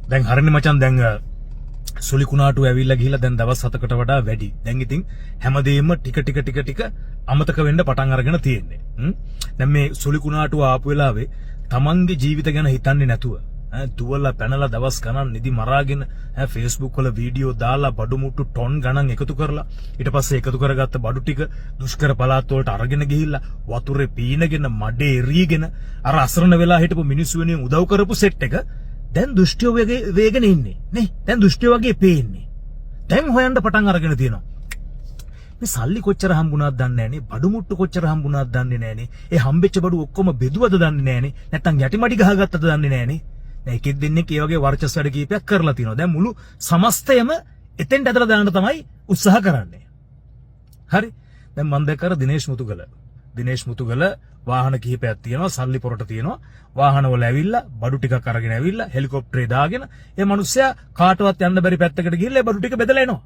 දැන් හරිනේ මචං දැන් සුලි කුණාටු ඇවිල්ලා ගිහිල්ලා දැන් දවස් 7කට වඩා වැඩි. දැන් ඉතින් හැමදේම ටික අමතක වෙන්න පටන් අරගෙන තියෙන්නේ. දැන් මේ සුලි කුණාටු ආපු වෙලාවේ තමන්ගේ ජීවිත ගැන හිතන්නේ නැතුව දුවලා පැනලා දවස් ගණන් නිදි මරාගෙන Facebook වල වීඩියෝ දාලා බඩු මුට්ටු ටොන් ගණන් එකතු කරලා ඊට පස්සේ එකතු කරගත්ත බඩු ටික දුෂ්කර පළාත් වලට අරගෙන ගිහිල්ලා වතුරේ පීනගෙන මඩේ එරීගෙන අර අසරණ වෙලා හිටපු මිනිස්සු වෙනුවෙන් උදව් කරපු සෙට් එක දැන් දුෂ්ටිය වේගෙන ඉන්නේ නේ. දැන් දුෂ්ටිය වගේ පේන්නේ. දැන් හොයන්න පටන් අරගෙන තියෙනවා. මේ සල්ලි කොච්චර හම්බුණාද දන්නේ නැහනේ. බඩු මුට්ටු කොච්චර හම්බුණාද දන්නේ නැහනේ. ඒ හම්බෙච්ච බඩු ඔක්කොම බෙදුවද දන්නේ නැහනේ. නැත්තම් යටිමඩි ගහගත්තද දන්නේ නැහනේ. දැන් එකෙක් දෙන්නෙක් ඒ වගේ වර්චස් වැඩ කීපයක් කරලා තිනවා. දැන් මුළු සමස්තයම එතෙන්ට ඇදලා දාන්න තමයි උත්සාහ කරන්නේ. හරි. දැන් මම දැක්කර දිනේෂ් මුතුගල වාහන කිහිපයක් තියෙනවා, සල්ලි පොරට තියෙනවා. වාහන වල ඇවිල්ලා බඩු ටිකක් අරගෙන ඇවිල්ලා හෙලිකොප්ටරේ දාගෙන ඒ මිනිස්සයා කාටවත් යන්න බැරි පැත්තකට ගිහිල්ලා බඩු ටික බෙදලා එනවා.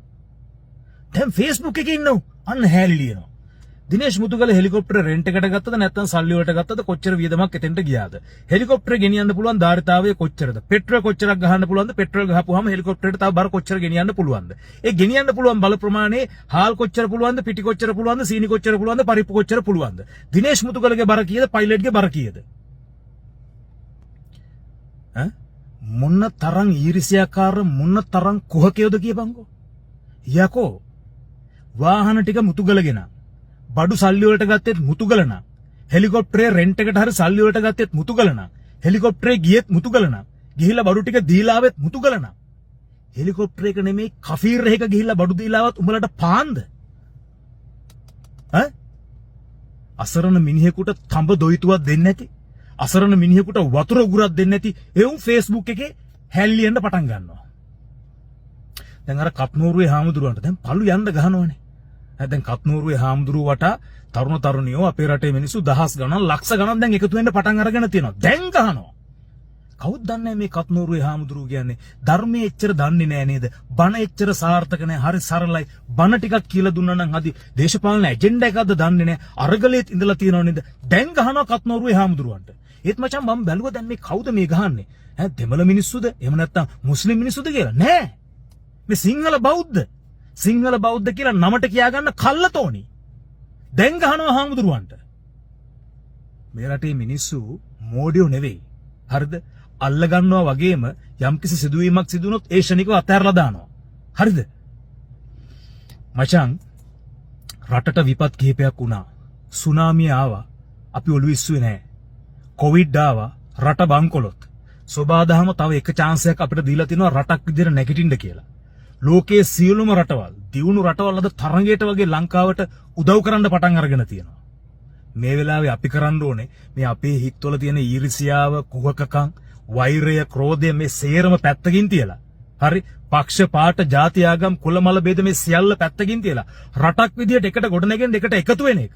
දැන් Facebook එකේ ඉන්නව අන්න හැලි ලියනවා. දිනේෂ් මුතුගල හෙලිකොප්ටර් රෙන්ට් එකට ගත්තද නැත්නම් සල්ලි වලට ගත්තද කොච්චර වියදමක් එතෙන්ට ගියාද? හෙලිකොප්ටරේ ගෙනියන්න පුළුවන් ධාරිතාවය කොච්චරද? පෙට්‍රල් කොච්චරක් ගහන්න පුළුවන්ද? පෙට්‍රල් ගහපුවාම හෙලිකොප්ටරේට තව බර කොච්චර ගෙනියන්න පුළුවන්ද? ඒ ගෙනියන්න පුළුවන් බල ප්‍රමාණය හාල් කොච්චර පුළුවන්ද? පිටි කොච්චර පුළුවන්ද? සීනි කොච්චර පුළුවන්ද? පරිප්පු කොච්චර පුළුවන්ද? දිනේෂ් මුතුගලගේ බර කීයද? පයිලට්ගේ බර කීයද? මොන්න තරම් ඊර්ෂ්‍යාකාර මොන්න තරම් කුහකයෝද කියපන්කෝ. යකෝ වාහන ටික මුතුගලගෙන බඩු සල්ලි වලට ගත්තෙත් මුතුගලන. හෙලිකොප්ටරේ රෙන්ට් එකට හරි සල්ලි වලට ගත්තෙත් මුතුගලන. හෙලිකොප්ටරේ ගියෙත් මුතුගලන. ගිහිල්ලා බඩු ටික දීලා ආවෙත් මුතුගලන. හෙලිකොප්ටරේක නෙමෙයි කෆීර් එකක ගිහිල්ලා බඩු දීලාවත් උඹලට පාන්ද? අසරණ මිනිහෙකුට තඹ දොයිතුවක් දෙන්නේ නැති. අසරණ මිනිහෙකුට වතුර උගුරක් දෙන්නේ නැති එවුන් Facebook එකේ හැල්ලියෙන්න පටන් ගන්නවා. දැන් අර කප්නෝරුවේ හාමුදුරුවන්ට දැන් පළු යන්න ගහනවනේ. දැන් කප්නෝරුවේ හාමුදුරුව වටා තරුණ තරුණියෝ අපේ රටේ මිනිස්සු දහස් ගණන් ලක්ෂ ගණන් දැන් එකතු වෙන්න පටන් අරගෙන තියෙනවා. දැන් ගහනවා. කවුද දන්නේ මේ කප්නෝරුවේ හාමුදුරුව කියන්නේ ධර්මයේ එච්චර දන්නේ නැහැ නේද? බණ එච්චර සාර්ථක නැහැ. හරි සරලයි. බණ ටිකක් කියලා දුන්නා නම් හදි දේශපාලන ඇජෙන්ඩා එකක්ද දන්නේ නැහැ. අරගලෙත් ඉඳලා තියෙනව නේද? දැන් ගහනවා කප්නෝරුවේ හාමුදුරුවන්ට. ඒත් මචං මම බැලුවා දැන් මේ කවුද මේ ගහන්නේ? දෙමළ මිනිස්සුද? එහෙම නැත්නම් මුස්ලිම් මිනිස්සුද කියලා? නෑ. මේ සිංහල බෞද්ධ කියලා නමට කියාගන්න කල්ලතෝනි. දැන් ගහනවා හාමුදුරුවන්ට. මේ රටේ මිනිස්සු මෝඩයෝ නෙවෙයි. හරිද? අල්ල ගන්නවා වගේම යම්කිසි සිදුවීමක් සිදු වුණොත් ඒ ශනිකව අතහැරලා දානවා. හරිද? මචං රටට විපත් කිහිපයක් වුණා. සුනාමිය ආවා. අපි ඔළුව ඉස්සුවේ නැහැ. කොවිඩ් ආවා. රට බංකොලොත්. සෝබාදහම තව එක chance එකක් අපිට දීලා තිනවා රටක් විදිහට නැගිටින්න කියලා. ලෝකයේ සියලුම රටවල් දියුණු රටවල් අද තරඟයට වගේ ලංකාවට උදව් කරන්න පටන් අරගෙන තියෙනවා. මේ වෙලාවේ අපි කරන්න ඕනේ මේ අපේ හිතවල තියෙන ඊර්ෂ්‍යාව, කුහකකම්, වෛරය, ක්‍රෝධය මේ සේරම පැත්තකින් තියලා. හරි? පක්ෂ පාට, ಜಾති ආගම්, කුල මල ભેද මේ සියල්ල පැත්තකින් තියලා රටක් විදියට එකට ගොඩනගෙන්න එකට එකතු වෙන එක.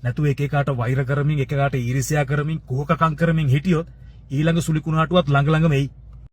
නැතුව එක එකාට වෛර කරමින්, එක එකාට ඊර්ෂ්‍යා කරමින්, කුහකකම් කරමින් හිටියොත් ඊළඟ සුලි කුණාටුවත් ළඟ ළඟම එයි.